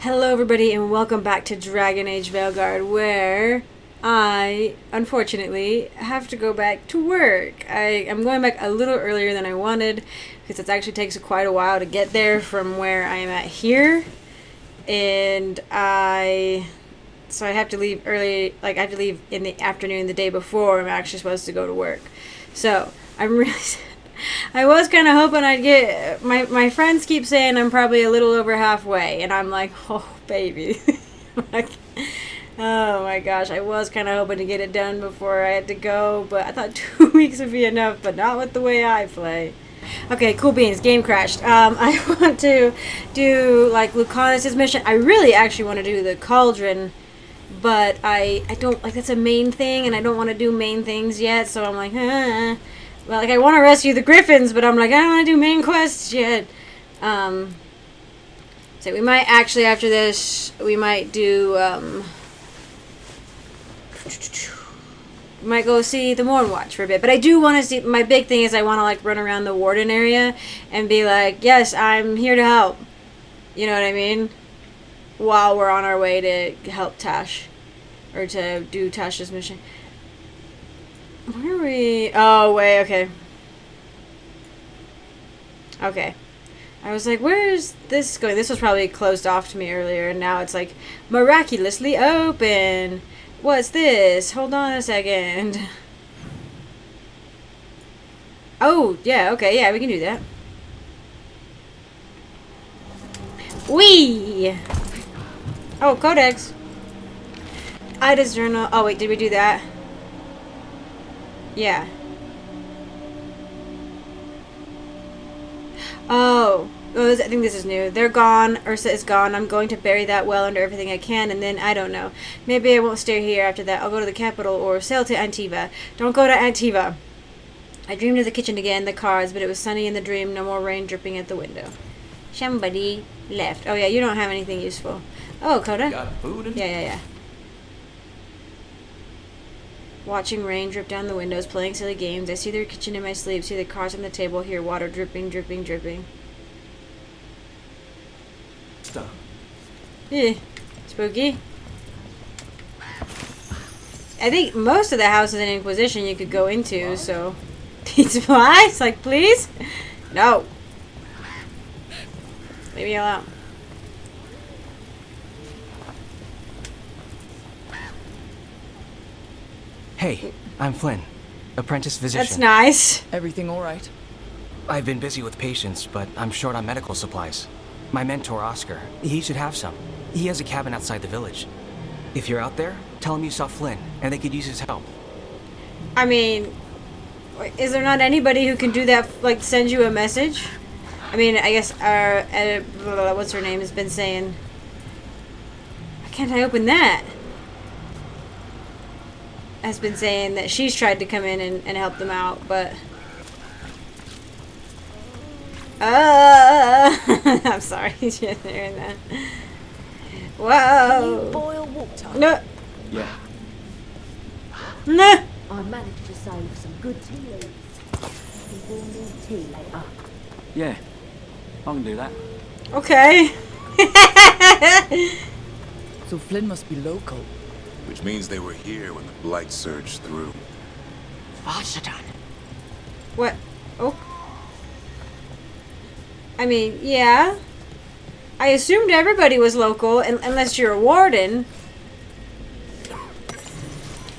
Hello everybody and welcome back to Dragon Age Veilguard, where I, unfortunately, have to go back to work. I'm going back a little earlier than I wanted, because it actually takes quite a while to get there from where I am at here. And so I have to leave early, I have to leave in the afternoon the day before I'm actually supposed to go to work. So, I'm really sad. I was kind of hoping I'd get... My friends keep saying I'm probably a little over halfway, and I'm like, oh, baby. Oh, my gosh. I was kind of hoping to get it done before I had to go, but I thought 2 weeks would be enough, but not with the way I play. Okay, cool beans. Game crashed. I want to do, Lucanis' mission. I really actually want to do the Cauldron, but I don't... that's a main thing, and I don't want to do main things yet, so I'm like, Well, I want to rescue the Griffins, but I'm like, I don't want to do main quests yet. So we might actually, after this, we might do, we might go see the Morn Watch for a bit. But I do want to see, my big thing is I want to, run around the Warden area and be like, yes, I'm here to help. You know what I mean? While we're on our way to help Taash. Or to do Taash's mission. Where are we? Oh, wait, okay. Okay. I was like, where is this going? This was probably closed off to me earlier, and now it's miraculously open. What's this? Hold on a second. Oh, yeah, okay, yeah, we can do that. Whee! Oh, Codex. Ida's journal. Oh, wait, did we do that? Yeah. Oh, I think this is new. They're gone. Ursa is gone. I'm going to bury that well under everything I can, and then, I don't know. Maybe I won't stay here after that. I'll go to the capital or sail to Antiva. Don't go to Antiva. I dreamed of the kitchen again, the cards, but it was sunny in the dream. No more rain dripping at the window. Somebody left. Oh, yeah, you don't have anything useful. Oh, Coda? Got food? Yeah. Watching rain drip down the windows, playing silly games. I see their kitchen in my sleep, see the cars on the table, hear water dripping, dripping, dripping. Stop. Yeah. Spooky. I think most of the houses in Inquisition you could go into, so... Pizza flies? Please? No. Leave me alone. Hey, I'm Flynn, apprentice physician. That's nice. Everything all right? I've been busy with patients, but I'm short on medical supplies. My mentor, Oscar, he should have some. He has a cabin outside the village. If you're out there, tell him you saw Flynn, and they could use his help. I mean, is there not anybody who can do that, send you a message? I mean, I guess what's her name has been saying. Why can't I open that? Has been saying that she's tried to come in and help them out, but... I'm sorry, she's hearing that. Whoa! Can you boil water? No! Yeah. No! I managed to save some good tea leaves. We will need tea later. Yeah. I can do that. Okay. So Flynn must be local. Which means they were here when the Blight surged through. What? Oh. I mean, yeah. I assumed everybody was local, unless you're a warden.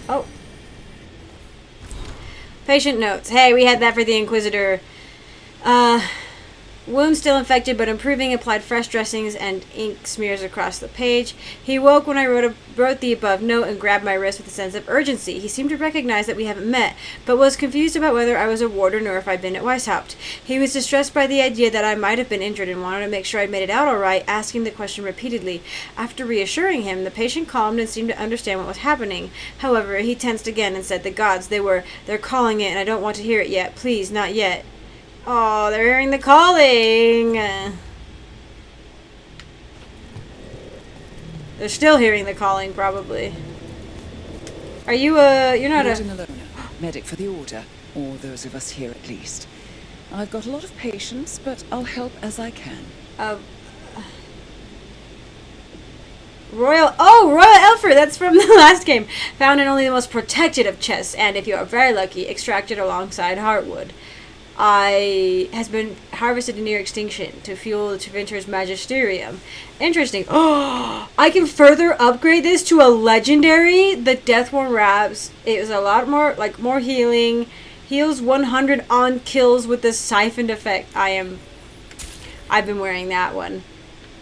Oh. Patient notes. Hey, we had that for the Inquisitor. Wound still infected but improving. Applied fresh dressings and ink smears across the page. He woke when I wrote the above note and grabbed my wrist with a sense of urgency. He seemed to recognize that we haven't met, but was confused about whether I was a warden or if I'd been at Weishaupt. He was distressed by the idea that I might have been injured and wanted to make sure I'd made it out all right, asking the question repeatedly. After reassuring him, the patient calmed and seemed to understand what was happening. However, he tensed again and said, "The gods, they're calling it, and I don't want to hear it yet. Please, not yet." Oh, they're hearing the calling. They're still hearing the calling, probably. Are you, you're not Warden alone. Medic for the Order, or those of us here at least. I've got a lot of patience, but I'll help as I can. Royal Elfer, that's from the last game. Found in only the most protected of chests, and if you are very lucky, extracted alongside heartwood. Has been harvested near extinction to fuel the Treventer's Magisterium. Interesting. Oh, I can further upgrade this to a legendary. The Deathworn Wraps. It is a lot more, like, more healing. Heals 100 on kills with the siphoned effect. I've been wearing that one.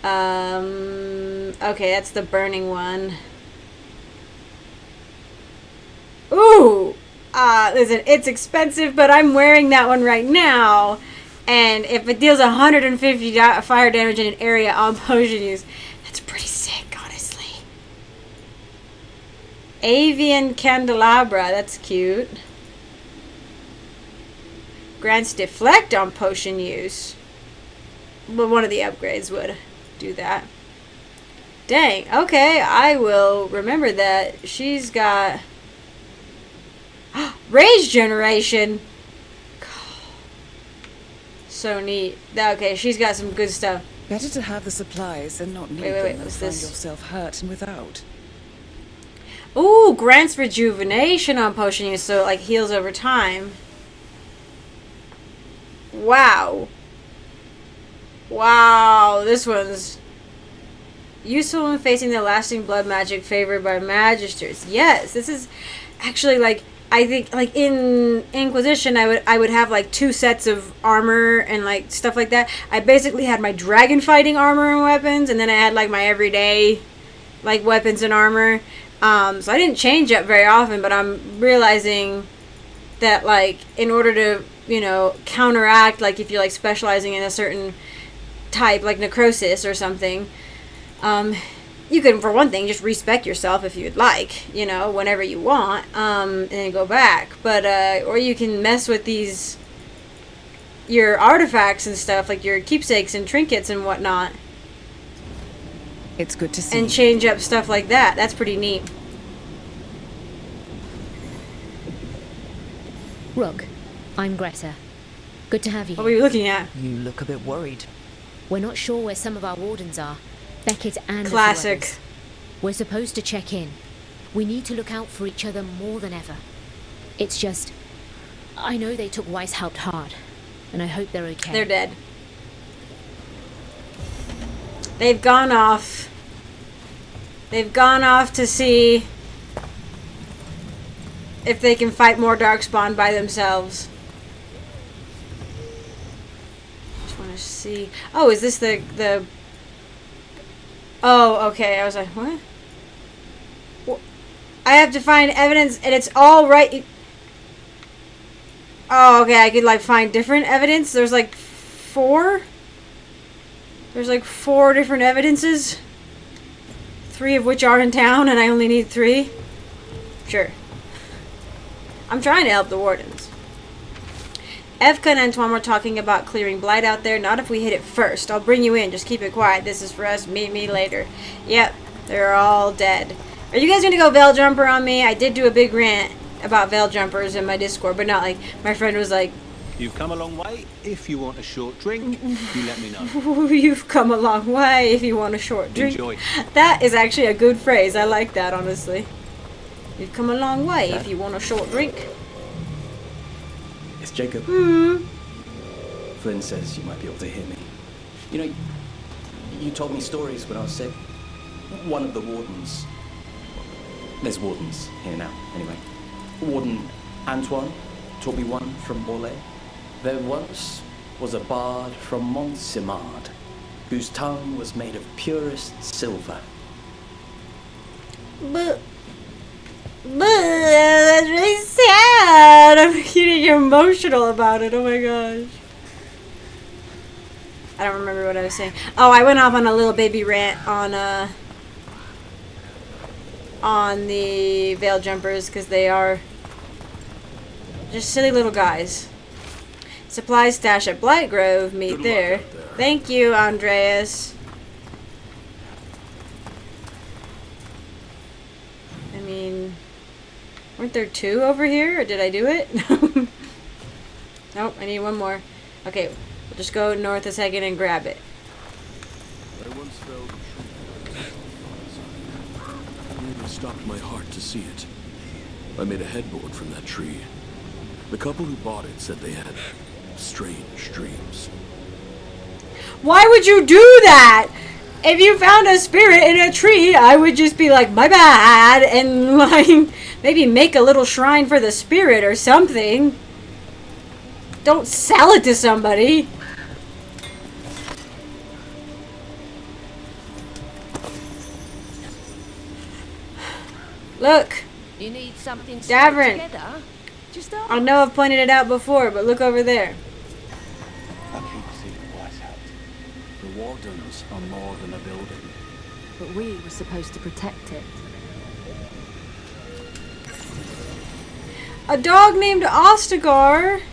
Okay, that's the burning one. Ooh! Listen, it's expensive, but I'm wearing that one right now. And if it deals 150 fire damage in an area on potion use, that's pretty sick, honestly. Avian Candelabra, that's cute. Grants deflect on potion use. Well, one of the upgrades would do that. Dang, okay, I will remember that. She's got Rage Generation. So neat. Okay, she's got some good stuff. Better to have the supplies than not need Wait, them and what's find this? yourself hurt and without. Ooh, grants rejuvenation on potion use, so it like heals over time. Wow. Wow, this one's useful when facing the lasting blood magic favored by magisters. Yes, this is actually like, I think like in Inquisition I would have like 2 sets of armor and like stuff like that. I basically had my dragon fighting armor and weapons, and then I had like my everyday like weapons and armor. So I didn't change up very often, but I'm realizing that like in order to, you know, counteract like if you're like specializing in a certain type like necrosis or something, you can, for one thing, just respec yourself if you'd like, you know, whenever you want, and then go back. But or you can mess with your artifacts and stuff, like your keepsakes and trinkets and whatnot, It's good to see. and change up stuff like that. That's pretty neat. Rook, I'm Greta. Good to have you What were here. you looking at? You look a bit worried. We're not sure where some of our wardens are. Beckett and a few Classic. others. We're supposed to check in. We need to look out for each other more than ever. It's just, I know they took Weishaupt hard, and I hope they're okay. They're dead. They've gone off. They've gone off to see if they can fight more Darkspawn by themselves. Just want to see. Oh, is this the? Oh, okay. I was like, what? I have to find evidence, and it's all right. Oh, okay. I could like find different evidence. There's like 4. There's like 4 different evidences. 3 of which are in town, and I only need 3. Sure. I'm trying to help the Wardens. Evka and Antoine were talking about clearing blight out there. Not if we hit it first. I'll bring you in. Just keep it quiet. This is for us. Meet me later. Yep. They're all dead. Are you guys going to go Veil Jumper on me? I did do a big rant about Veil Jumpers in my Discord, but not like my friend was like, You've come a long way. If you want a short drink, you let me know. you've come a long way if you want a short drink. Enjoy. That is actually a good phrase. I like that, honestly. You've come a long way if you want a short drink. It's Jacob. Flynn says you might be able to hear me. You know, you told me stories when I was sick. One of the wardens... There's wardens here now, anyway. Warden Antoine taught me one from Morlaix. There once was a bard from Montsimard, whose tongue was made of purest silver. But that's really sad. I'm getting emotional about it. Oh my gosh. I don't remember what I was saying. Oh, I went off on a little baby rant on the Veil Jumpers because they are just silly little guys. Supply stash at Blightgrove. Meet there. Thank you, Andreas. I mean, weren't there 2 over here, or did I do it? Nope, I need 1 more. Okay, we'll just go north a second and grab it. stopped my heart to see it. I made a headboard from that tree. The couple who bought it said they had strange dreams. Why would you do that? If you found a spirit in a tree, I would just be like, my bad, and like maybe make a little shrine for the spirit or something. Don't sell it to somebody. Look. You need something Davern. together? Just ask. I know I've pointed it out before, but look over there. I keep seeing what's out. The Wardens are more than a building. But we were supposed to protect it. A dog named Ostagar.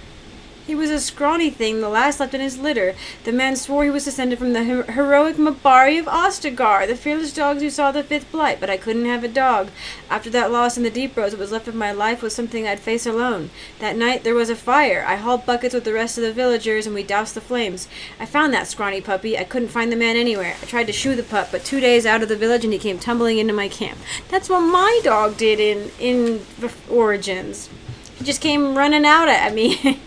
He was a scrawny thing, the last left in his litter. The man swore he was descended from the heroic Mabari of Ostagar, the fearless dogs who saw the fifth blight, but I couldn't have a dog. After that loss in the deep roads, what was left of my life was something I'd face alone. That night, there was a fire. I hauled buckets with the rest of the villagers, and we doused the flames. I found that scrawny puppy. I couldn't find the man anywhere. I tried to shoo the pup, but 2 days out of the village, and he came tumbling into my camp. That's what my dog did in Origins. He just came running out at me.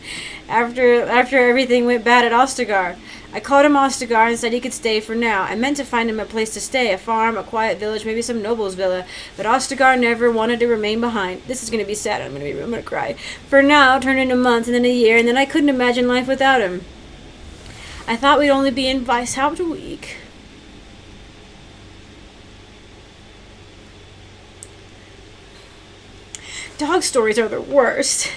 After everything went bad at Ostagar. I called him Ostagar and said he could stay for now. I meant to find him a place to stay, a farm, a quiet village, maybe some noble's villa. But Ostagar never wanted to remain behind. This is going to be sad. I'm going to cry. For now, turned into months and then a year, and then I couldn't imagine life without him. I thought we'd only be in Weishaupt a week. Dog stories are the worst.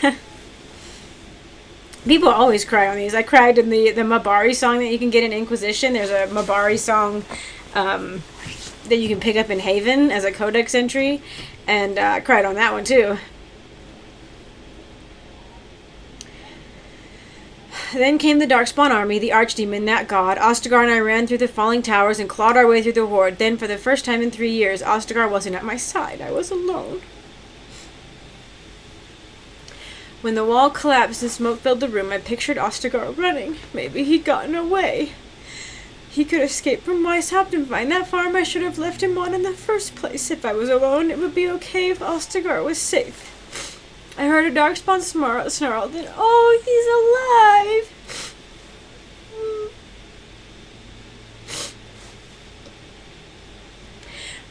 People always cry on these. I cried in the Mabari song that you can get in Inquisition. There's a Mabari song that you can pick up in Haven as a codex entry. And I cried on that one too. Then came the Darkspawn army, the archdemon, that god. Ostagar and I ran through the falling towers and clawed our way through the horde. Then, for the first time in 3 years, Ostagar wasn't at my side. I was alone. When the wall collapsed and smoke filled the room, I pictured Ostagar running. Maybe he'd gotten away. He could escape from Weishaupt and find that farm I should have left him on in the first place. If I was alone, it would be okay if Ostagar was safe. I heard a darkspawn snarl, then, oh, he's alive!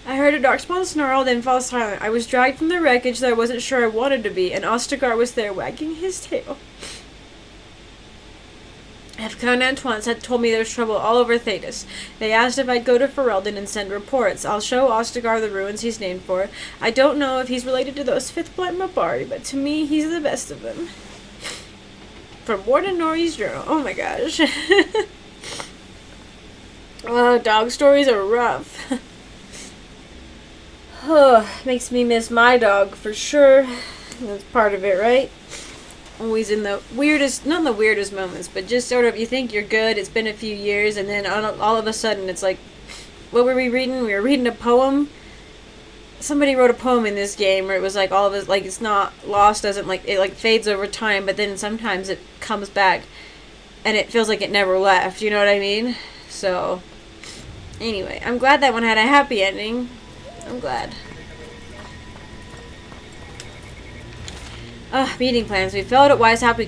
I heard a darkspawn snarl, then fall silent. I was dragged from the wreckage that I wasn't sure I wanted to be, and Ostagar was there, wagging his tail. Efka and Antoine had told me there's trouble all over Thedas. They asked if I'd go to Ferelden and send reports. I'll show Ostagar the ruins he's named for. I don't know if he's related to those Fifth Blight Mabari, but to me, he's the best of them. From Warden Nori's journal. Oh my gosh. Dog stories are rough. Makes me miss my dog for sure. That's part of it, right? Always in the weirdest, not the weirdest moments, but just sort of, you think you're good, it's been a few years, and then all of a sudden it's like, what were we reading? We were reading a poem. Somebody wrote a poem in this game where it was like all of it, like it's not lost, doesn't like, it like fades over time, but then sometimes it comes back and it feels like it never left, you know what I mean? So, anyway, I'm glad that one had a happy ending. I'm glad. Meeting plans. We failed at Weishaupt. We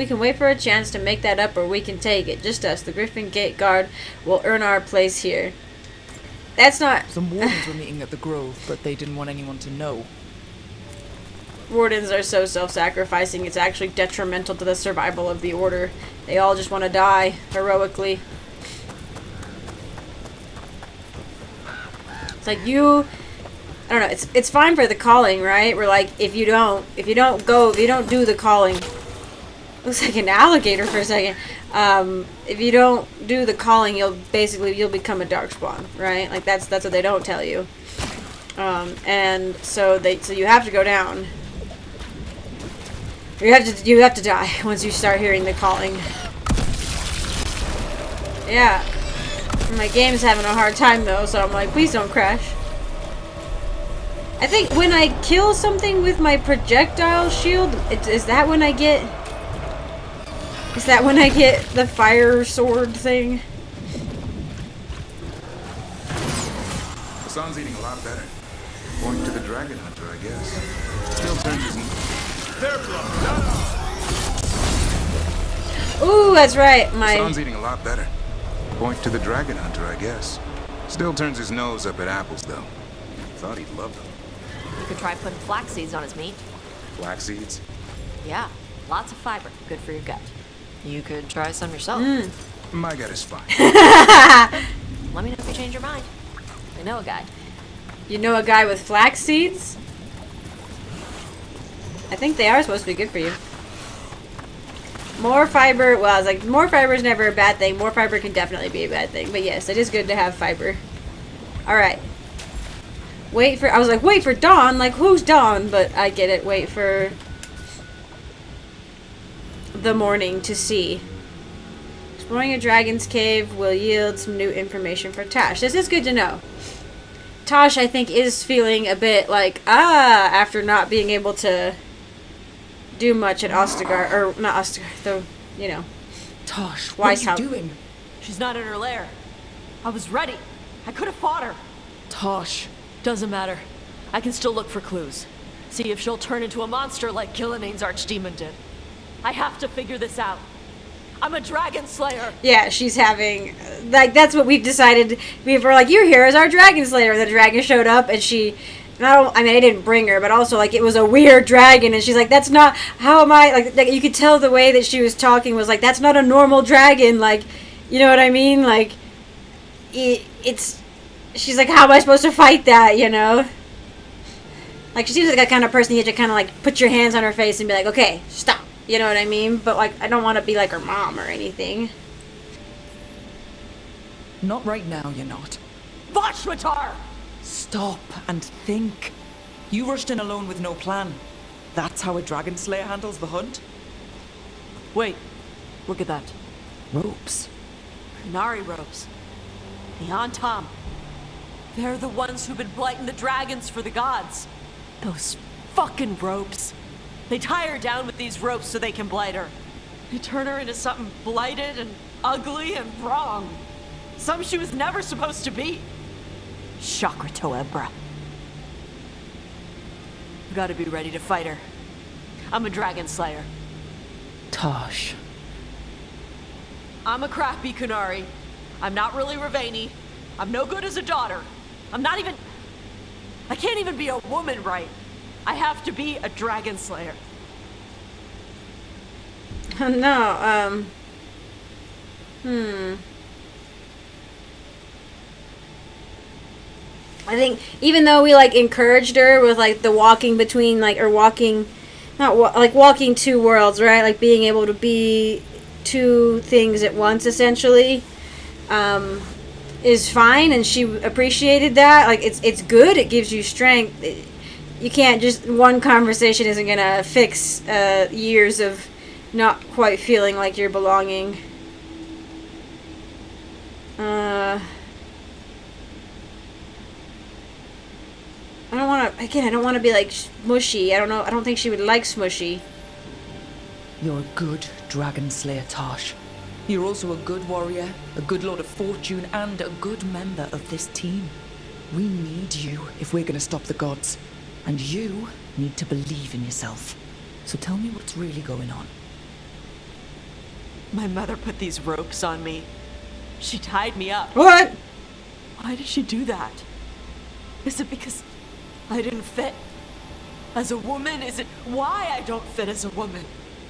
can wait for a chance to make that up, or we can take it. Just us. The Griffin Gate Guard will earn our place here. That's not... Some Wardens were meeting at the Grove, but they didn't want anyone to know. Wardens are so self-sacrificing, it's actually detrimental to the survival of the Order. They all just want to die heroically. It's like I don't know, it's fine for the calling, right? We're like, if you don't do the calling, looks like an alligator for a second. If you don't do the calling, you'll become a darkspawn, right? Like that's what they don't tell you. And so you have to go down. You have to die once you start hearing the calling. Yeah. My game's having a hard time though, so I'm like, please don't crash. I think when I kill something with my projectile shield, is that when I get the fire sword thing? Hassan's eating a lot better. Point to the dragon hunter, I guess. Still turns his... Ooh, that's right. Son's eating a lot better. Point to the dragon hunter, I guess. Still turns his nose up at apples, though. Thought he'd love them. You could try putting flax seeds on his meat. Flax seeds? Yeah, lots of fiber. Good for your gut. You could try some yourself. My gut is fine. Let me know if you change your mind. I know a guy. You know a guy with flax seeds? I think they are supposed to be good for you. More fiber, well, I was like, more fiber is never a bad thing. More fiber can definitely be a bad thing. But yes, it is good to have fiber. Alright. I was like, wait for Dawn? Like, who's Dawn? But I get it. Wait for the morning to see. Exploring a dragon's cave will yield some new information for Taash. This is good to know. Taash, I think, is feeling a bit like, after not being able to do much at Ostagar, or not Ostagar, Taash, what are you doing? She's not in her lair. I was ready. I could have fought her. Taash. Doesn't matter. I can still look for clues. See if she'll turn into a monster like Gillimane's archdemon did. I have to figure this out. I'm a dragon slayer. Yeah, she's having, like, that's what we've decided. We were like, you're here as our dragon slayer. The dragon showed up, and I didn't bring her, but also, like, it was a weird dragon, and she's like, that's not, how am I, like you could tell the way that she was talking was like, that's not a normal dragon, like, you know what I mean? Like, she's like, how am I supposed to fight that, you know? Like, she seems like that kind of person you have to kind of, like, put your hands on her face and be like, okay, stop. You know what I mean? But, like, I don't want to be like her mom or anything. Not right now, you're not. Vashmatar! Stop and think. You rushed in alone with no plan. That's how a dragon slayer handles the hunt? Wait, look at that. Ropes. Nari ropes. The Antam. They're the ones who've been blighting the dragons for the gods. Those fucking ropes. They tie her down with these ropes so they can blight her. They turn her into something blighted and ugly and wrong. Something she was never supposed to be. Chakra Toebra. You gotta be ready to fight her. I'm a dragon slayer. Taash. I'm a crappy Kunari. I'm not really Rivani. I'm no good as a daughter. I can't even be a woman right. I have to be a dragon slayer. No, I think even though we, like, encouraged her with, like, the walking between, like, or walking, walking two worlds, right? Like, being able to be two things at once, essentially, is fine, and she appreciated that. Like, it's good. It gives you strength. You can't just, one conversation isn't gonna fix years of not quite feeling like you're belonging. I don't want to be like smushy. I don't think she would like smushy. You're a good dragon slayer, Taash. You're also a good warrior, a good lord of fortune, and a good member of this team. We need you if we're gonna stop the gods. And you need to believe in yourself. So tell me what's really going on. My mother put these ropes on me. She tied me up. What? Why did she do that? Is it because I didn't fit as a woman? Is it why I don't fit as a woman?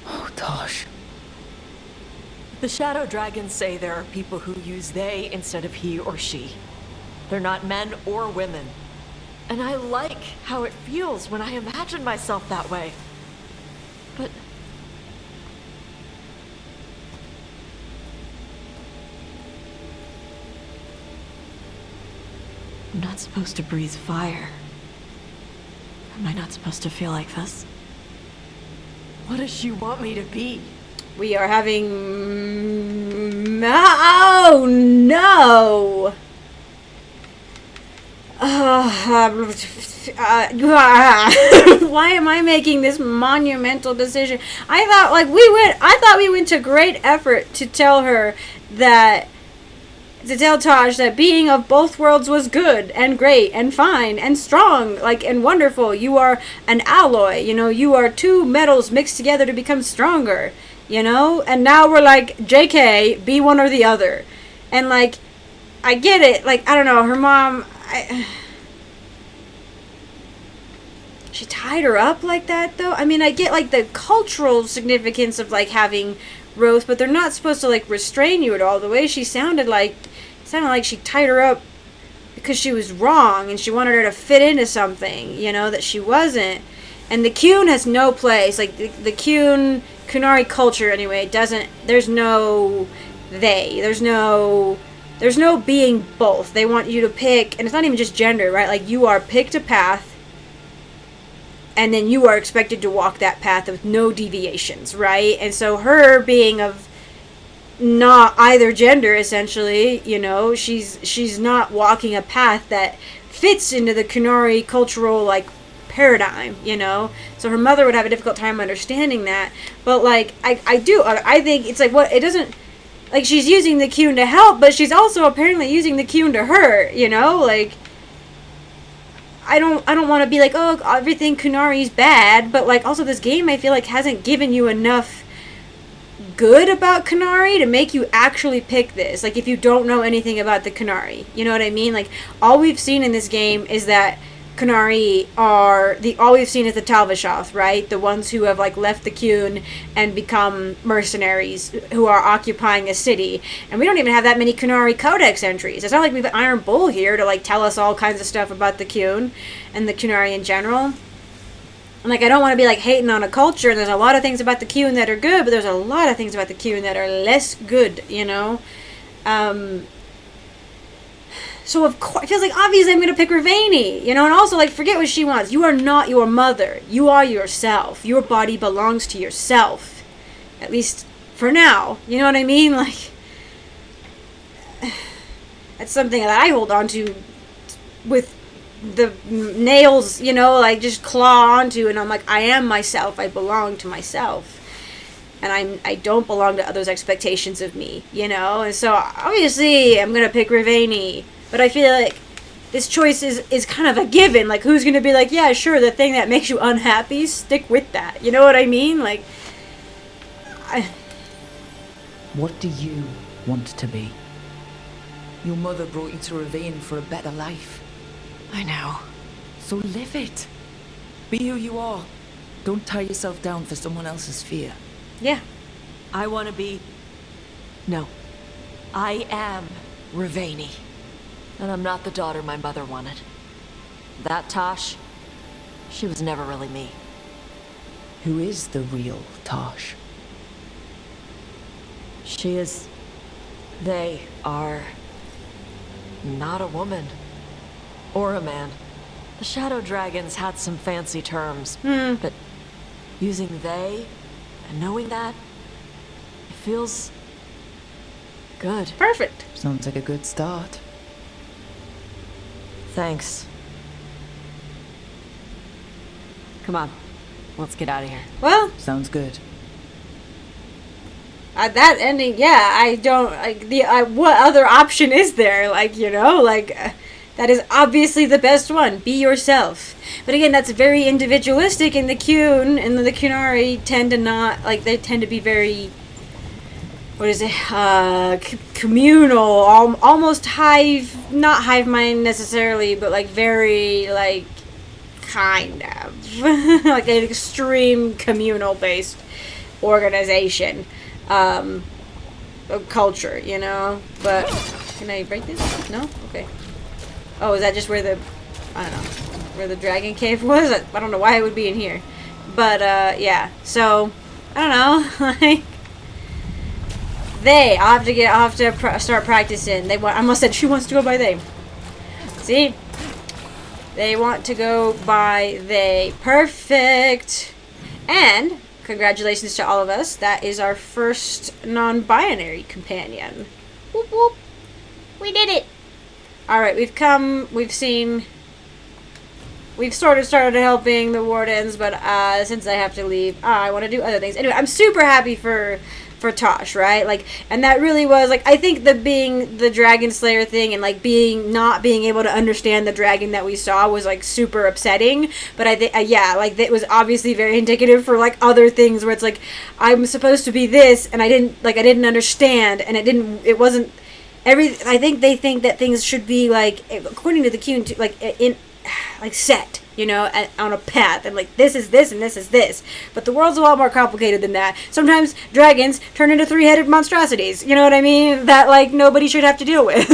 Oh, Taash. The Shadow Dragons say there are people who use they instead of he or she. They're not men or women. And I like how it feels when I imagine myself that way. But I'm not supposed to breathe fire. Am I not supposed to feel like this? What does she want me to be? We are having... Oh, no! Why am I making this monumental decision? I thought we went to great effort to tell her that to tell Taash that being of both worlds was good and great and fine and strong, like, and wonderful. You are an alloy, you know, you are two metals mixed together to become stronger, you know? And now we're like, JK, be one or the other. And, like, I get it. Like, I don't know, her mom, she tied her up like that, though. I mean, I get, like, the cultural significance of, like, having ropes, but they're not supposed to, like, restrain you at all. The way she sounded like she tied her up because she was wrong and she wanted her to fit into something, you know, that she wasn't. And the Qun has no place. Like, the Qunari culture, anyway, doesn't, there's no they. There's no being both. They want you to pick, and it's not even just gender, right? Like, you are picked a path, and then you are expected to walk that path with no deviations, right? And so her being of not either gender, essentially, you know, she's not walking a path that fits into the Qunari cultural, like, paradigm, you know? So her mother would have a difficult time understanding that. But, like, I think it's like, what, it doesn't, like, she's using the Qun to help, but she's also apparently using the Qun to hurt, you know? Like, I don't want to be like, oh, everything Qunari's bad, but, like, also this game, I feel like, hasn't given you enough good about Qunari to make you actually pick this. Like, if you don't know anything about the Qunari, you know what I mean? Like, all we've seen in this game is that Qunari all we've seen is the Talvishoth, right? The ones who have, like, left the Qun and become mercenaries who are occupying a city. And we don't even have that many Qunari codex entries. It's not like we've Iron Bull here to, like, tell us all kinds of stuff about the Qun and the Qunari in general. And, like, I don't want to be, like, hating on a culture. There's a lot of things about the Qun that are good, but there's a lot of things about the Qun that are less good, you know? So, of course, it feels like, obviously, I'm going to pick Rivani, you know? And also, like, forget what she wants. You are not your mother. You are yourself. Your body belongs to yourself. At least for now. You know what I mean? Like, that's something that I hold on to with the nails, you know, like, just claw onto. And I'm like, I am myself. I belong to myself. And I don't belong to others' expectations of me, you know? And so, obviously, I'm going to pick Rivani. But I feel like this choice is kind of a given. Like, who's going to be like, yeah, sure, the thing that makes you unhappy, stick with that. You know what I mean? Like, What do you want to be? Your mother brought you to Ravine for a better life. I know. So live it. Be who you are. Don't tie yourself down for someone else's fear. Yeah. I want to be... No. I am Rivani. And I'm not the daughter my mother wanted. That Taash, she was never really me. Who is the real Taash? She is... They are... not a woman. Or a man. The Shadow Dragons had some fancy terms, but using they and knowing that, it feels... good. Perfect. Sounds like a good start. Thanks. Come on, let's get out of here. Well, sounds good. That ending, yeah, I don't, like, what other option is there? Like, you know, like, that is obviously the best one. Be yourself. But again, that's very individualistic, and the Qun and the Qunari tend to not, like, they tend to be very... what is it, communal, almost not hive mind necessarily, but, like, very, like, kind of, like, an extreme communal based organization, culture, you know? But, can I break this? No? Okay. Oh, is that just where I don't know, where the dragon cave was? I don't know why it would be in here. But, yeah, so, I don't know, like... I'll have to start practicing. I almost said she wants to go by they. See? They want to go by they. Perfect. And congratulations to all of us. That is our first non-binary companion. Whoop whoop. We did it. Alright, we've sort of started helping the Wardens, but since I have to leave, I want to do other things. Anyway, I'm super happy for for Taash, right? Like, and that really was, like, I think the being the Dragon Slayer thing and, like, not being able to understand the dragon that we saw was, like, super upsetting. But I think, yeah, like, it was obviously very indicative for, like, other things where it's, like, I'm supposed to be this, and I didn't understand, and it wasn't, I think they think that things should be, like, according to the Q, like, set, you know, on a path, and like, this is this and this is this. But the world's a lot more complicated than that. Sometimes dragons turn into three-headed monstrosities, you know what I mean, that, like, nobody should have to deal with.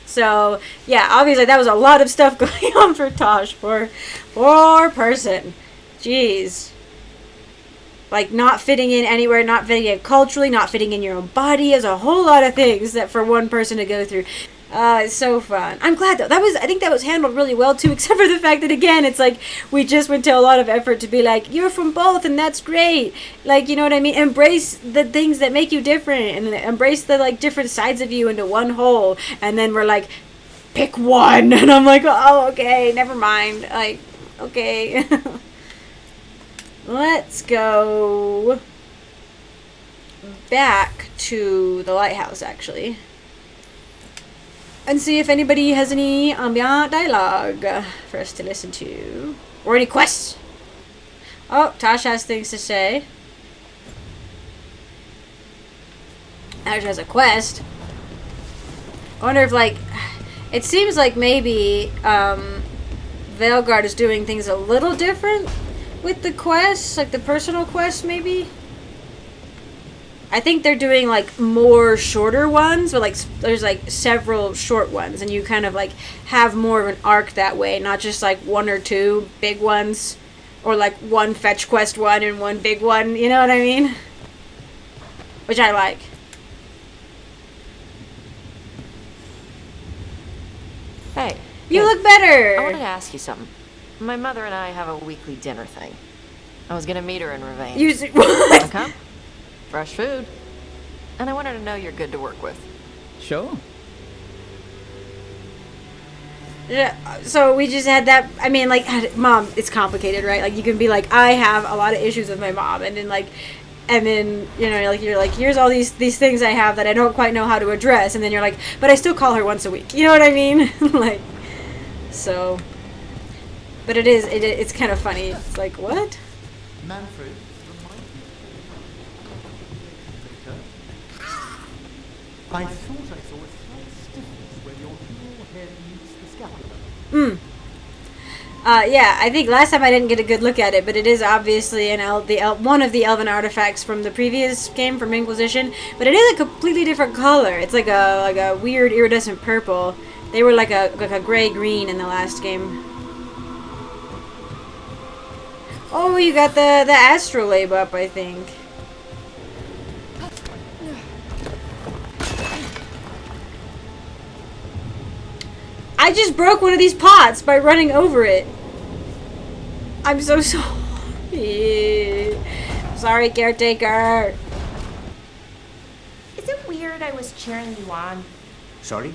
So yeah, obviously that was a lot of stuff going on for Taash, poor person. Jeez. Like, not fitting in anywhere, not fitting in culturally, not fitting in your own body. There's a whole lot of things that for one person to go through. It's so fun. I'm glad, though. I think that was handled really well, too, except for the fact that, again, it's like, we just went to a lot of effort to be like, you're from both, and that's great. Like, you know what I mean? Embrace the things that make you different, and embrace the, like, different sides of you into one whole. And then we're like, pick one. And I'm like, oh, okay, never mind. Like, okay. Let's go back to the lighthouse, actually, and see if anybody has any ambient dialogue for us to listen to, or any quests. Oh, Taash has things to say. Taash has a quest. I wonder if, like, it seems like maybe Veilguard is doing things a little different with the quests, like the personal quests, maybe. I think they're doing, like, more shorter ones, but, like, there's, like, several short ones, and you kind of, like, have more of an arc that way, not just, like, one or two big ones, or, like, one fetch quest one and one big one, you know what I mean? Which I like. Hey. You look better! I wanted to ask you something. My mother and I have a weekly dinner thing. I was gonna meet her in Rivani. What? Wanna come? Fresh food. And I wanted to know you're good to work with. Sure. Yeah, so we just had that, I mean, like, Mom, it's complicated, right? Like, you can be like, I have a lot of issues with my mom, and then, like, you know, like, you're like, here's all these things I have that I don't quite know how to address, and then you're like, but I still call her once a week, you know what I mean? Like, so, but it's kind of funny. It's like, what? Manfred, I thought I saw a slight stiffness where your whole head meets the scapula. Yeah, I think last time I didn't get a good look at it, but it is obviously one of the elven artifacts from the previous game from Inquisition, but it is a completely different color. It's like a weird iridescent purple. They were like a gray-green in the last game. Oh, you got the astrolabe up, I think. I just broke one of these pots by running over it. I'm so sorry. I'm sorry, caretaker. Is it weird I was cheering you on? Sorry?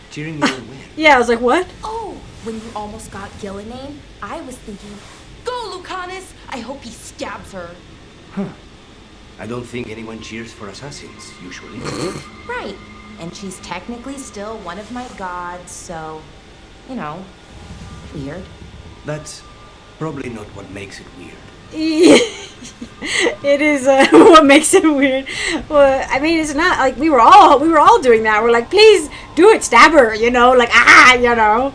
Cheering you on when? Yeah, I was like, what? Oh, when you almost got Gillinane, I was thinking, go, Lucanis! I hope he stabs her. Huh. I don't think anyone cheers for assassins, usually. Right. And she's technically still one of my gods, so, you know, weird. That's probably not what makes it weird. It is what makes it weird. Well, I mean, it's not like we were all doing that. We're like, please do it, stab her, you know, like, you know.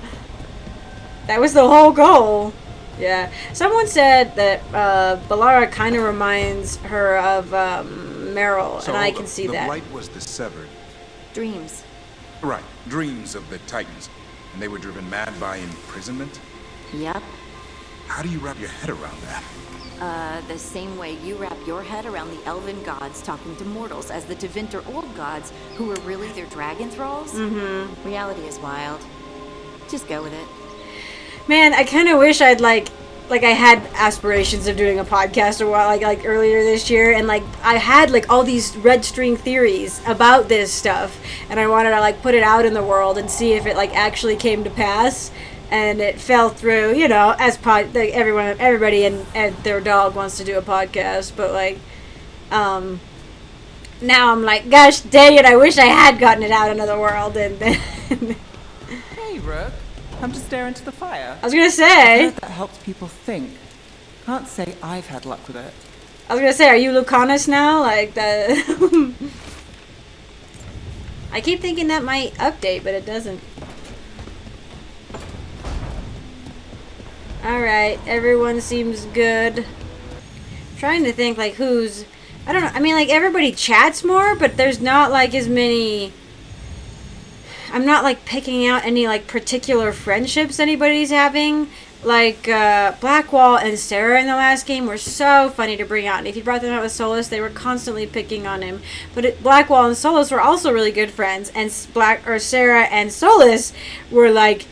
That was the whole goal. Yeah. Someone said that Balara kind of reminds her of Meryl, So and I can see the that. light was dissevered. Dreams. Right, dreams of the Titans. And they were driven mad by imprisonment? Yep. How do you wrap your head around that? The same way you wrap your head around the elven gods talking to mortals as the Tevinter old gods who were really their dragon thralls. Mm-hmm. Reality is wild. Just go with it. Man, I kind of wish I'd like I had aspirations of doing a podcast a while, like earlier this year, and like I had like all these red string theories about this stuff, and I wanted to like put it out in the world and see if it like actually came to pass, and it fell through, you know, as everybody and their dog wants to do a podcast, but like, now I'm like, gosh dang it, I wish I had gotten it out another world. And then Hey, Rook. Come to stare into the fire. I was gonna say. I've heard that helps people think. Can't say I've had luck with it. I was gonna say, are you Lucanis now? Like the. I keep thinking that might update, but it doesn't. Alright, everyone seems good. Trying to think, like, who's... I don't know, I mean, like, everybody chats more, but there's not, like, as many... I'm not, like, picking out any, like, particular friendships anybody's having. Like, Blackwall and Sarah in the last game were so funny to bring out. And if you brought them out with Solus, they were constantly picking on him. But Blackwall and Solus were also really good friends. And Sarah and Solus were, like...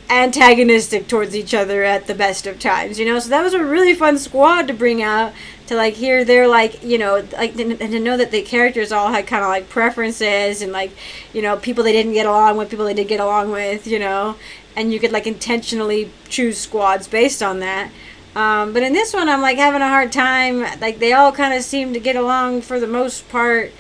antagonistic towards each other at the best of times, you know. So that was a really fun squad to bring out, to like hear their, like, you know, like, and to know that the characters all had kind of like preferences and, like, you know, people they didn't get along with, people they did get along with, you know, and you could like intentionally choose squads based on that. But in this one I'm like having a hard time. Like, they all kind of seem to get along for the most part.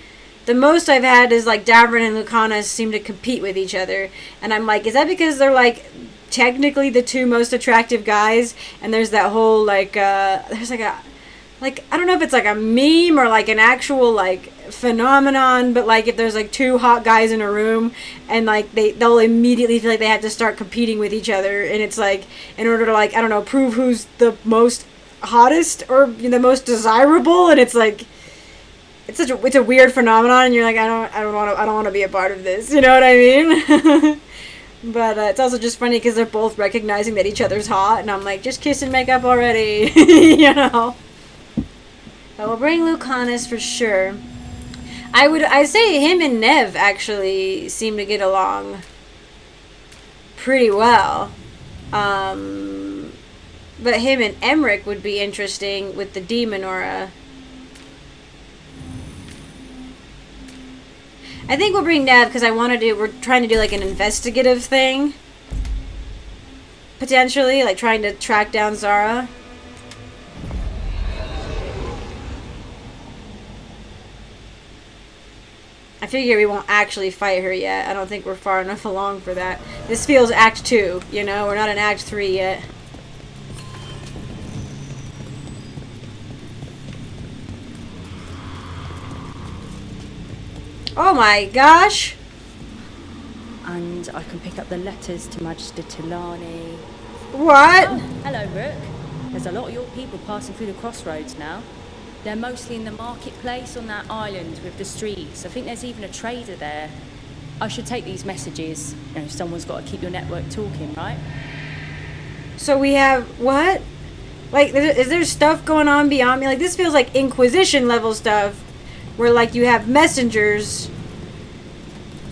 The most I've had is like Davrin and Lucanis seem to compete with each other, and I'm like, is that because they're like technically the two most attractive guys? And there's that whole like there's like a, like, I don't know if it's like a meme or like an actual like phenomenon, but like if there's like two hot guys in a room and like they'll immediately feel like they have to start competing with each other, and it's like in order to, like, I don't know, prove who's the most hottest or, you know, the most desirable, and it's like it's a weird phenomenon, and you're like, I don't want to be a part of this, you know what I mean? But it's also just funny because they're both recognizing that each other's hot, and I'm like, just kiss and make up already, you know. But we'll bring Lucanis for sure. I'd say him and Nev actually seem to get along pretty well. But him and Emmerich would be interesting with the demon aura. I think we'll bring Nev because we're trying to do like an investigative thing. Potentially, like trying to track down Zara. I figure we won't actually fight her yet. I don't think we're far enough along for that. This feels Act 2, you know? We're not in Act 3 yet. Oh my gosh! And I can pick up the letters to Magister Tilani. What? Oh, hello, Rook. There's a lot of your people passing through the crossroads now. They're mostly in the marketplace on that island with the streets. I think there's even a trader there. I should take these messages. You know, someone's got to keep your network talking, right? So we have... what? Like, is there stuff going on beyond me? Like, this feels like Inquisition level stuff. Where, like, you have messengers,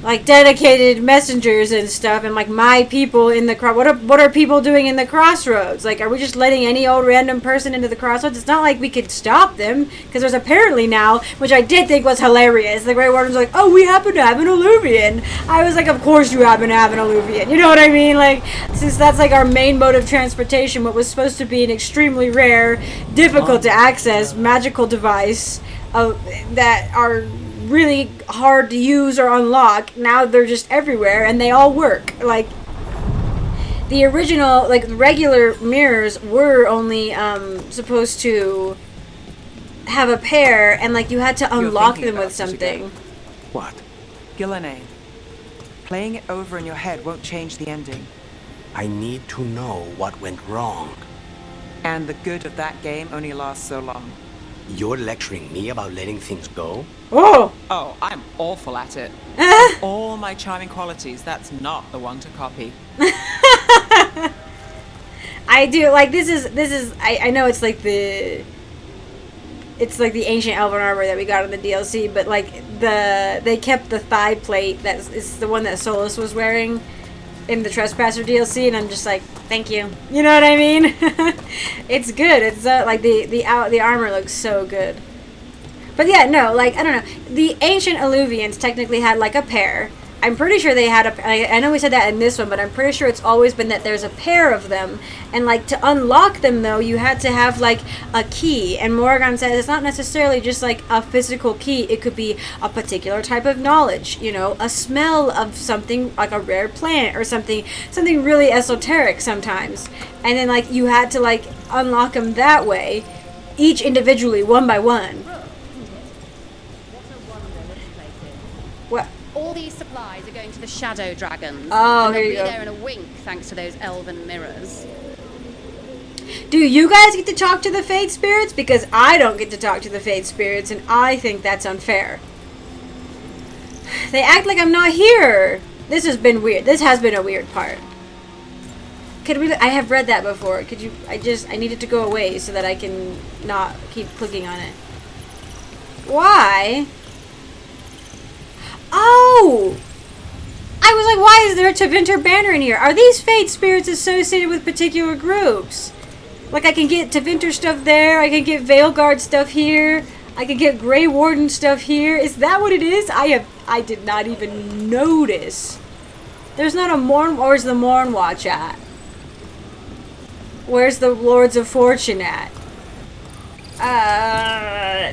like, dedicated messengers and stuff, and, like, my people in the what are people doing in the crossroads? Like, are we just letting any old random person into the crossroads? It's not like we could stop them, because there's apparently now, which I did think was hilarious, the Grey Wardens like, oh, we happen to have an Alluvian. I was like, of course you happen to have an Alluvian. You know what I mean? Like, since that's, like, our main mode of transportation, what was supposed to be an extremely rare, difficult to access magical device that are really hard to use or unlock, now they're just everywhere and they all work. Like, the original, like, regular mirrors were only supposed to have a pair, and like you had to unlock them with something. What? Gillenane. Playing it over in your head won't change the ending. I need to know what went wrong. And the good of that game only lasts so long. You're lecturing me about letting things go? Oh! Oh, I'm awful at it. All my charming qualities, that's not the one to copy. I do, like, this is, I know it's like the ancient elven armor that we got in the DLC, but like they kept the thigh plate that is the one that Solus was wearing in the Trespasser DLC, and I'm just like, thank you. You know what I mean? It's good. It's like the armor looks so good. But yeah, no, like, I don't know. The ancient Alluvians technically had like a pair. I'm pretty sure they had I know we said that in this one, but I'm pretty sure it's always been that there's a pair of them, and like to unlock them though, you had to have like a key. And Morgan says it's not necessarily just like a physical key. It could be a particular type of knowledge, you know, a smell of something like a rare plant or something really esoteric sometimes. And then like you had to like unlock them that way, each individually, one by one. What? All these supplies are going to the Shadow Dragons. Oh, and they'll here be you go. there in a wink thanks to those elven mirrors. Do you guys get to talk to the Fate Spirits? Because I don't get to talk to the Fate Spirits, and I think that's unfair. They act like I'm not here. This has been weird. This has been a weird part. Could we? I have read that before. Could you? I need it to go away so that I can not keep clicking on it. Why? Oh! I was like, why is there a Tevinter banner in here? Are these Fate Spirits associated with particular groups? Like, I can get Tevinter stuff there, I can get Veilguard stuff here, I can get Grey Warden stuff here. Is that what it is? I did not even notice. There's not a Morn, where's the Morn Watch at? Where's the Lords of Fortune at?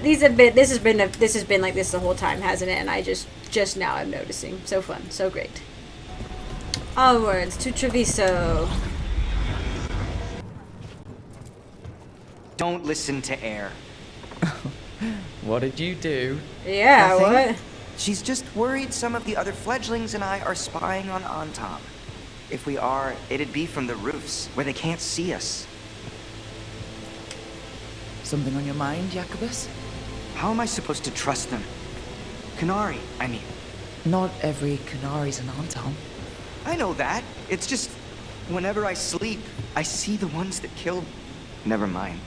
This has been like this the whole time, hasn't it? And I just now I'm noticing. So fun, so great. Onwards to Treviso. Don't listen to Air. What did you do? Yeah, Nothing. what? She's just worried some of the other fledglings and I are spying on Antom. If we are, it'd be from the roofs, where they can't see us. Something on your mind, Jacobus? How am I supposed to trust them? Canary, I mean. Not every Canari's an Antom. I know that. It's just, whenever I sleep, I see the ones that killed... Never mind.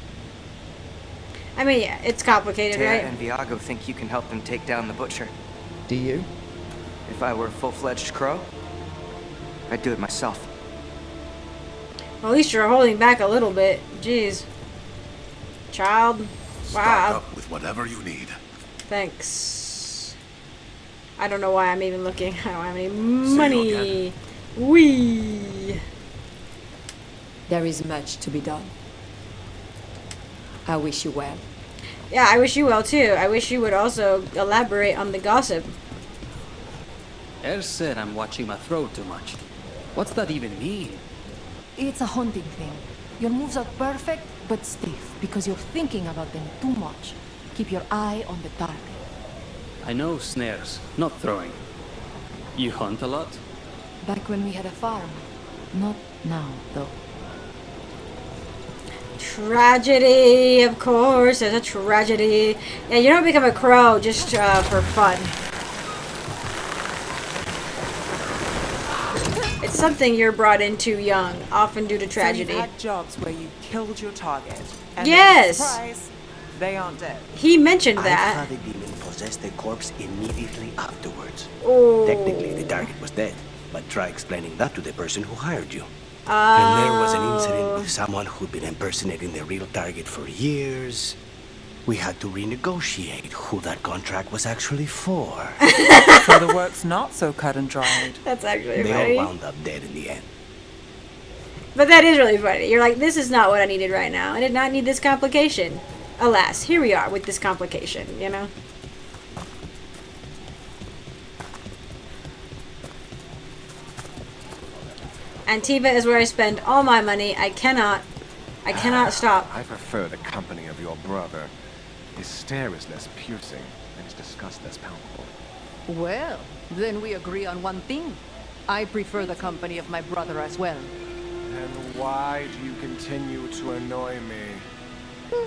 I mean, yeah, it's complicated, Tara right? and Viago think you can help them take down the Butcher. Do you? If I were a full-fledged crow, I'd do it myself. Well, at least you're holding back a little bit. Jeez. Child. Wow. Stock up with whatever you need. Thanks. I don't know why I'm even looking. I don't have any money. Wee. There is much to be done. I wish you well. Yeah, I wish you well too. I wish you would also elaborate on the gossip. Er said I'm watching my throat too much. What's that even mean? It's a hunting thing. Your moves are perfect, but stiff, because you're thinking about them too much. Keep your eye on the target. I know snares, not throwing. You hunt a lot? Back when we had a farm. Not now, though. Tragedy, of course. There's a tragedy. Yeah, you don't become a crow just for fun. It's something you're brought into young, often due to tragedy. So you've had jobs where you killed your target. And Yes! then, surprise, they aren't dead. He mentioned I that. had a demon possess the corpse immediately afterwards. Oh. Technically, the target was dead, but try explaining that to the person who hired you. And there was an incident with someone who'd been impersonating the real target for years. We had to renegotiate who that contract was actually for. So the work's not so cut and dried. That's actually They funny. all wound up dead in the end. But that is really funny. You're like, this is not what I needed right now. I did not need this complication. Alas, here we are with this complication, you know? Antiva is where I spend all my money. I cannot stop. I prefer the company of your brother. His stare is less piercing, and his disgust less palpable. Well, then we agree on one thing. I prefer the company of my brother as well. And why do you continue to annoy me?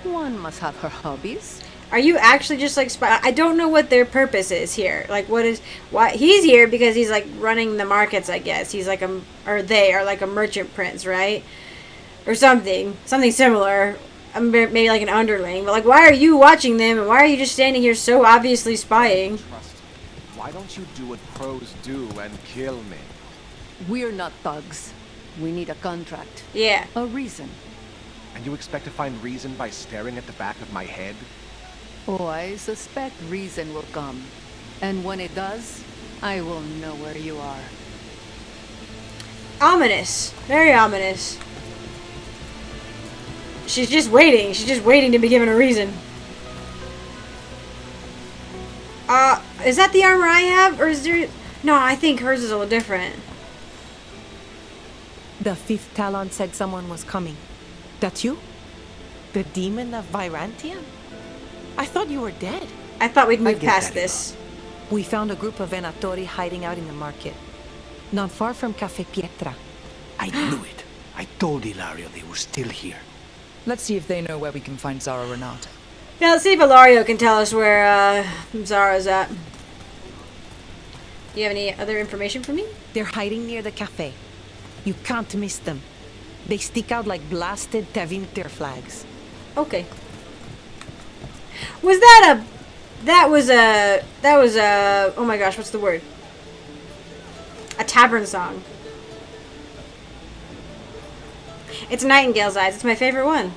One must have her hobbies. Are you actually just like I don't know what their purpose is here. Like, why he's here because he's like running the markets, I guess. He's like they are like a merchant prince, right? Or something similar. Maybe like an underling. But like, why are you watching them, and why are you just standing here so obviously spying? Why don't you do what pros do and kill me? We're not thugs. We need a contract. Yeah. A reason. And you expect to find reason by staring at the back of my head? Oh, I suspect reason will come. And when it does, I will know where you are. Ominous. Very ominous. She's just waiting. She's just waiting to be given a reason. Is that the armor I have? Or is there... No, I think hers is a little different. The fifth Talon said someone was coming. That you? The demon of Virantium? I thought you were dead. I thought we'd move past this. We found a group of Venatori hiding out in the market. Not far from Cafe Pietra. I knew it. I told Ilario they were still here. Let's see if they know where we can find Zara Renata. Yeah, let's see if Ilario can tell us where Zara's at. Do you have any other information for me? They're hiding near the cafe. You can't miss them. They stick out like blasted Tevinter flags. Okay. Was that a... That was a... Oh my gosh, what's the word? A tavern song. It's Nightingale's Eyes. It's my favorite one.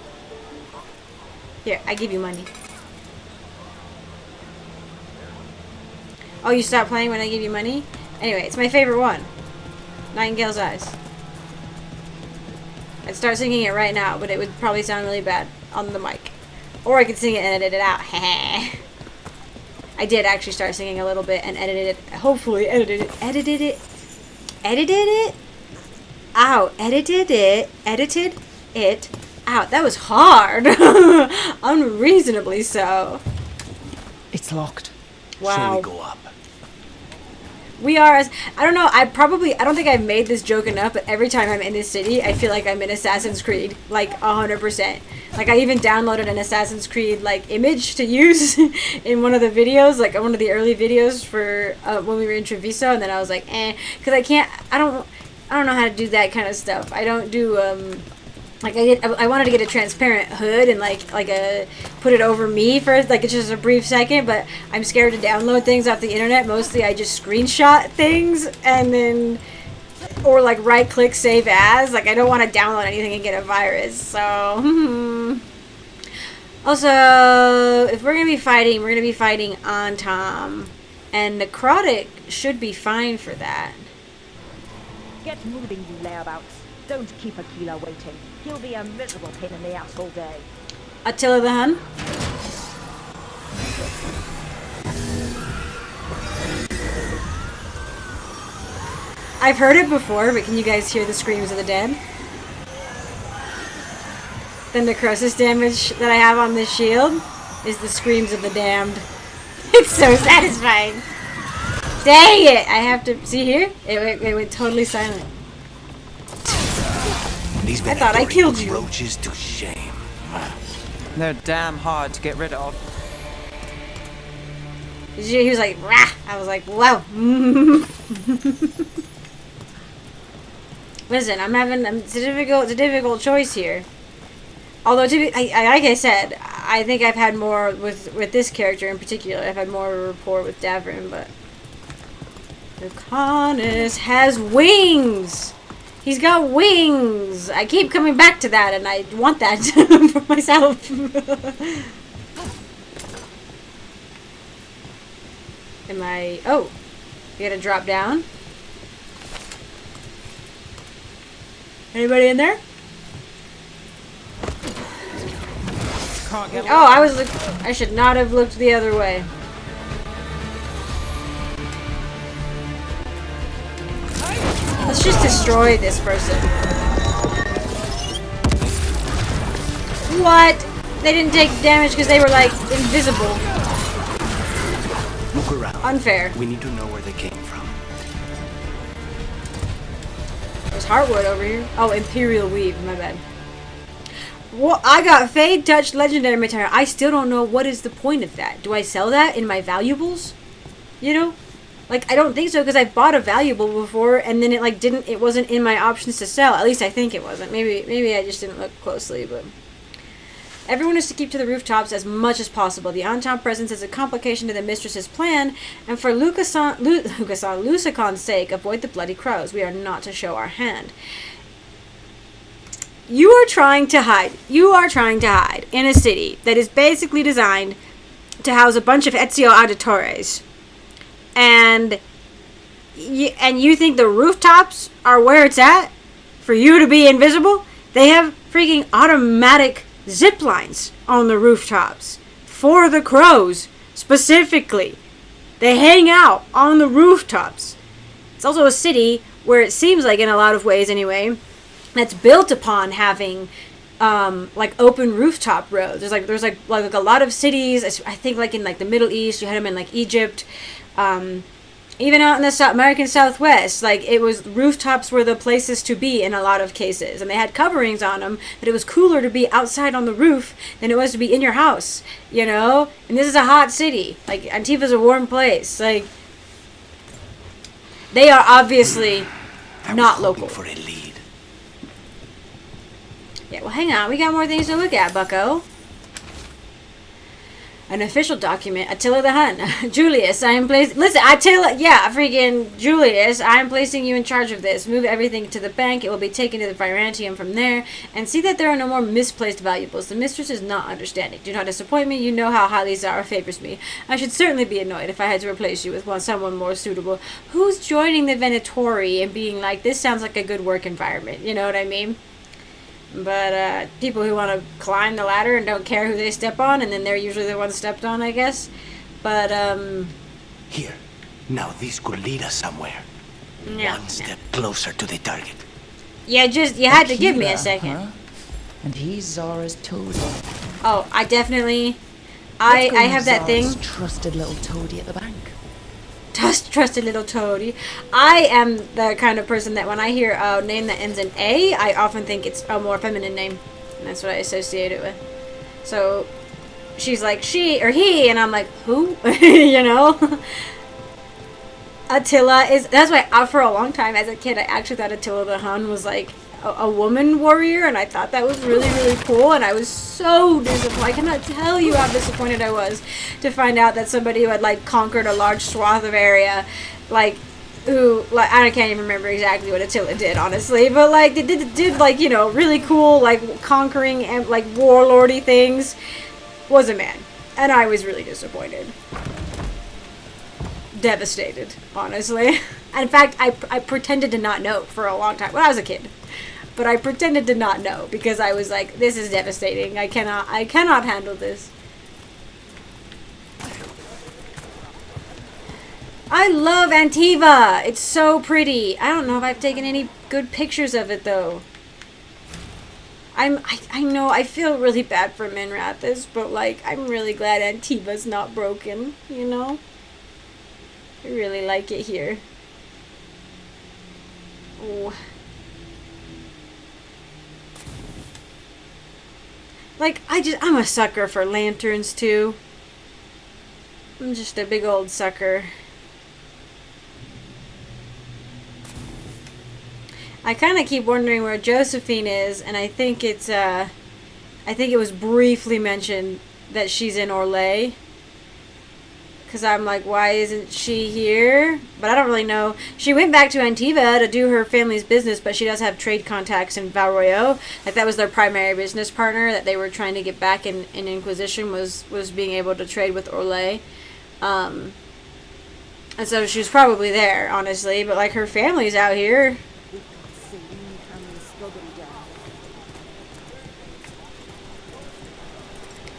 Here, I give you money. Oh, you stopped playing when I give you money? Anyway, it's my favorite one. Nightingale's Eyes. I'd start singing it right now, but it would probably sound really bad on the mic. Or I could sing it and edit it out. I did actually start singing a little bit and edited it. Hopefully edited it. Edited it out. That was hard. Unreasonably so. It's locked. Wow. So we go up. We are, as I don't know, I don't think I've made this joke enough, but every time I'm in this city, I feel like I'm in Assassin's Creed, like 100%. Like, I even downloaded an Assassin's Creed, like, image to use in one of the videos, like, one of the early videos for, when we were in Treviso, and then I was like, because I don't know how to do that kind of stuff. I don't do, I wanted to get a transparent hood and put it over me for like just a brief second, but I'm scared to download things off the internet. Mostly I just screenshot things and then, or like right click save as. Like I don't want to download anything and get a virus. So also, if we're gonna be fighting on Tom, and Necrotic should be fine for that. Get moving, you layabouts. Don't keep Aquila waiting. He'll be a miserable pain in the ass all day. Attila the Hun? I've heard it before, but can you guys hear the screams of the dead? The necrosis damage that I have on this shield is the screams of the damned. It's so satisfying. Dang it! I have to... See here? It went totally silent. These I thought I killed you. Roaches to shame. They're damn hard to get rid of. He was like, rah! I was like, wow. Listen, it's a difficult choice here. Although, like I said, I think I've had more with this character in particular. I've had more of a rapport with Davrin, but Lucanis has wings. He's got wings. I keep coming back to that, and I want that for myself. Am I? Oh, you gotta drop down. Anybody in there? Oh, I should not have looked the other way. Let's just destroy this person. What? They didn't take damage because they were like invisible. Look around. Unfair. We need to know where they came from. There's Heartwood over here. Oh, Imperial Weave. My bad. Well, I got Fade Touch Legendary Material. I still don't know what is the point of that. Do I sell that in my valuables? You know? Like, I don't think so, because I've bought a valuable before, and then it wasn't in my options to sell. At least I think it wasn't. Maybe I just didn't look closely, but... Everyone is to keep to the rooftops as much as possible. The on-top presence is a complication to the mistress's plan, and for Lucacon's sake, avoid the bloody crows. We are not to show our hand. You are trying to hide. You are trying to hide in a city that is basically designed to house a bunch of Ezio Auditores. And and you think the rooftops are where it's at for you to be invisible? They have freaking automatic zip lines on the rooftops for the crows specifically. They hang out on the rooftops. It's also a city where it seems like, in a lot of ways anyway, that's built upon having like open rooftop roads. There's like a lot of cities. I think like in like the Middle East, you had them in like Egypt. Even out in the American Southwest, like it was rooftops were the places to be in a lot of cases, and they had coverings on them. But it was cooler to be outside on the roof than it was to be in your house, you know. And this is a hot city. Like Antifa's a warm place. Like they are obviously not local. For a lead. Yeah, well, hang on. We got more things to look at, bucko. An official document. Attila the Hun. Julius, I am placing... Listen, Attila... Yeah, freaking Julius, I am placing you in charge of this. Move everything to the bank. It will be taken to the Virantium from there. And see that there are no more misplaced valuables. The mistress is not understanding. Do not disappoint me. You know how highly Zara favors me. I should certainly be annoyed if I had to replace you with someone more suitable. Who's joining the Venatori and being like, this sounds like a good work environment? You know what I mean? But people who want to climb the ladder and don't care who they step on, and then they're usually the ones stepped on, I guess. But Here. Now this could lead us somewhere. Yeah. One step closer to the target. Yeah, you had to give me a second. Huh? And he's Zara's toady. Oh, I definitely... I have that thing. Trusted little toady at the bank. Trusted little toady. I am the kind of person that when I hear a name that ends in A, I often think it's a more feminine name. And that's what I associate it with. So, she's like, she or he, and I'm like, who? You know? Attila is... That's why for a long time as a kid, I actually thought Attila the Hun was like a woman warrior, and I thought that was really, really cool, and I was so disappointed. I cannot tell you how disappointed I was to find out that somebody who had like conquered a large swath of area, like who, like, I can't even remember exactly what Attila did, honestly, but like they did like, you know, really cool like conquering and like warlordy things, was a man, and I was really disappointed. Devastated, honestly. In fact, I pretended to not know for a long time when I was a kid. But I pretended to not know because I was like, this is devastating. I cannot handle this. I love Antiva. It's so pretty. I don't know if I've taken any good pictures of it though. I know I feel really bad for Minrathis, but like I'm really glad Antiva's not broken, you know? I really like it here. Oh. Like, I'm a sucker for lanterns, too. I'm just a big old sucker. I kind of keep wondering where Josephine is, and I think it's, I think it was briefly mentioned that she's in Orlais. Because I'm like, why isn't she here? But I don't really know. She went back to Antiva to do her family's business, but she does have trade contacts in Valroyo. Like, that was their primary business partner that they were trying to get back in Inquisition, was being able to trade with Orlais. And so she was probably there, honestly. But, like, her family's out here.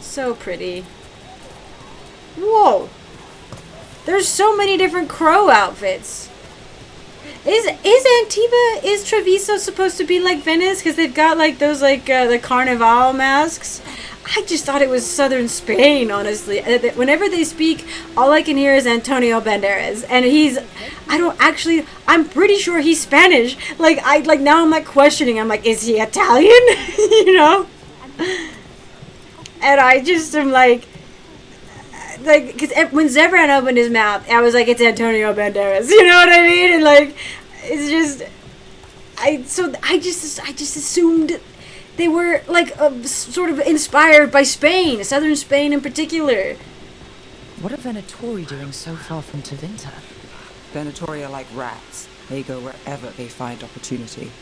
So pretty. Whoa! There's so many different crow outfits. Is Treviso supposed to be like Venice? Because they've got like those like the Carnival masks. I just thought it was southern Spain, honestly. Whenever they speak, all I can hear is Antonio Banderas, and I'm pretty sure he's Spanish. Like now I'm like questioning. I'm like, is he Italian? You know? And I just am like, because when Zevran opened his mouth, I was like, it's Antonio Banderas. You know what I mean? And like, it's just, I just assumed they were like sort of inspired by Spain, southern Spain in particular. What are Venatori doing so far from Tevinter? Venatori are like rats. They go wherever they find opportunity.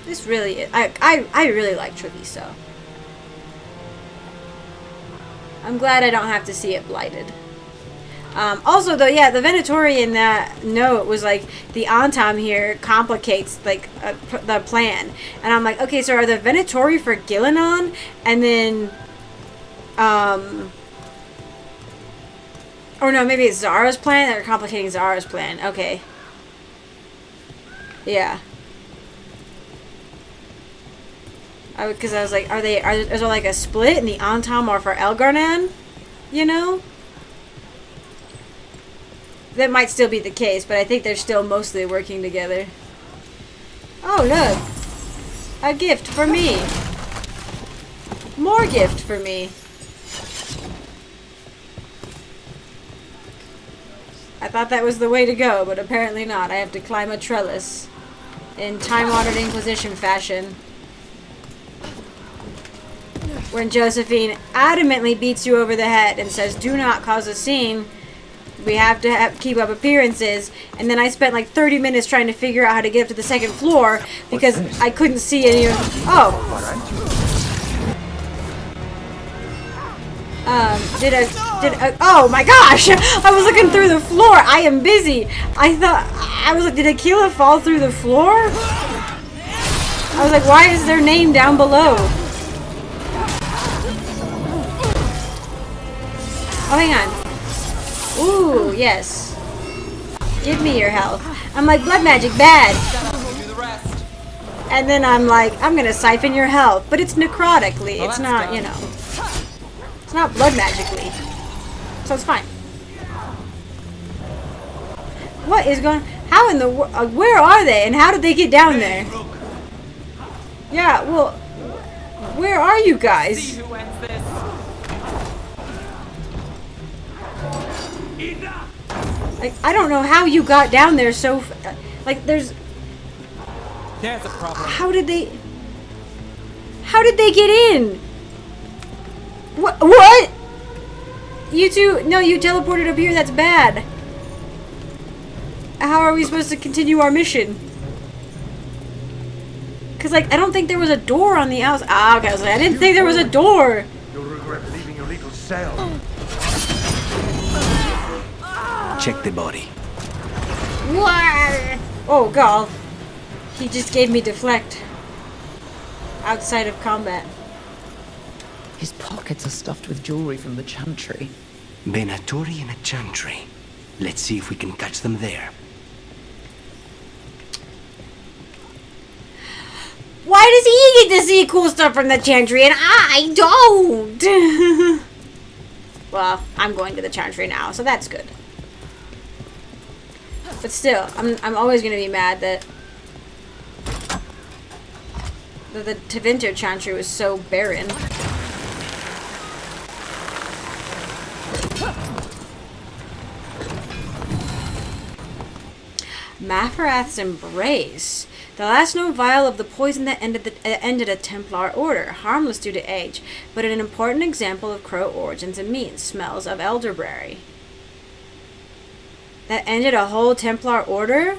This really is, I really like Treviso. I'm glad I don't have to see it blighted. Also, though, yeah, the Venatori in that note was like, the Antam here complicates, like, the plan. And I'm like, okay, so are the Venatori for Gillenon? And then, or no, maybe it's Zara's plan? They're complicating Zara's plan. Okay. Yeah. Because I was like, is there like a split and the Antam are for Elgar'nan? You know? That might still be the case, but I think they're still mostly working together. Oh, look! A gift for me! More gift for me! I thought that was the way to go, but apparently not. I have to climb a trellis. In time-honored Inquisition fashion. When Josephine adamantly beats you over the head and says, do not cause a scene. We have to keep up appearances. And then I spent like 30 minutes trying to figure out how to get up to the second floor because I couldn't see any of... Oh! Oh my gosh! I was looking through the floor. I am busy. I was like, did Aquila fall through the floor? I was like, why is their name down below? Oh, hang on. Ooh, yes. Give me your health. I'm like, blood magic, bad. And then I'm like, I'm gonna siphon your health. But it's necrotically. It's not, you know. It's not blood magically. So it's fine. What is going... How in the... where are they? And how did they get down there? Yeah, well... Where are you guys? Like, I don't know how you got down there so... like, there's a problem. How did they get in? What? You two... No, you teleported up here. That's bad. How are we supposed to continue our mission? Because, like, I don't think there was a door on the outside. Ah, okay, I didn't think there was a door. You'll regret leaving your little cell. Check the body. What? Oh, God. He just gave me deflect. Outside of combat. His pockets are stuffed with jewelry from the chantry. Venatori in a chantry. Let's see if we can catch them there. Why does he get to see cool stuff from the chantry and I don't? Well, I'm going to the chantry now, so that's good. But still, I'm always going to be mad that the Tevinter chantry was so barren. Mafarath's Embrace. The last known vial of the poison that ended a Templar order, harmless due to age, but an important example of Crow origins and means. Smells of elderberry. That ended a whole Templar order?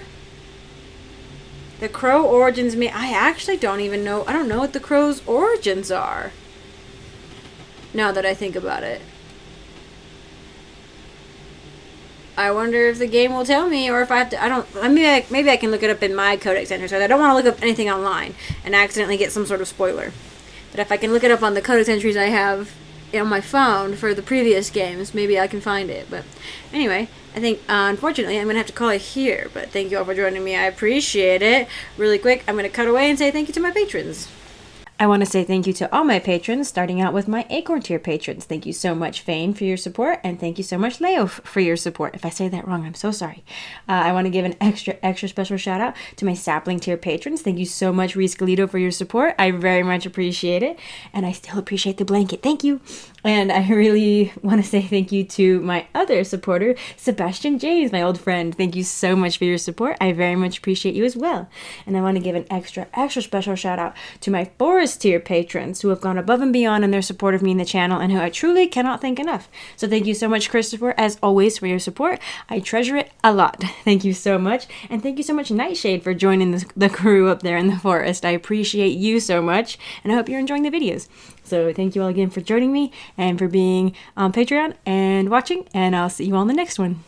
The Crow origins mean... I actually don't even know... I don't know what the Crow's origins are. Now that I think about it. I wonder if the game will tell me, or if I have to... I don't... Maybe I can look it up in my codex entries. I don't want to look up anything online and accidentally get some sort of spoiler. But if I can look it up on the codex entries I have on my phone for the previous games, maybe I can find it. But anyway, I think, unfortunately, I'm going to have to call it here. But thank you all for joining me. I appreciate it. Really quick, I'm going to cut away and say thank you to my patrons. I want to say thank you to all my patrons, starting out with my Acorn tier patrons. Thank you so much, Fane, for your support, and thank you so much, Leo, for your support. If I say that wrong, I'm so sorry. I want to give an extra special shout out to my Sapling tier patrons. Thank you so much, Reese Galito, for your support. I very much appreciate it, and I still appreciate the blanket. Thank you. And I really want to say thank you to my other supporter, Sebastian James, my old friend. Thank you so much for your support. I very much appreciate you as well. And I want to give an extra special shout out to my Forest tier patrons who have gone above and beyond in their support of me in the channel and who I truly cannot thank enough. So thank you so much, Christopher, as always, for your support. I treasure it a lot. Thank you so much. And thank you so much, Nightshade, for joining the crew up there in the forest. I appreciate you so much, and I hope you're enjoying the videos. So thank you all again for joining me, and for being on Patreon and watching, and I'll see you on the next one.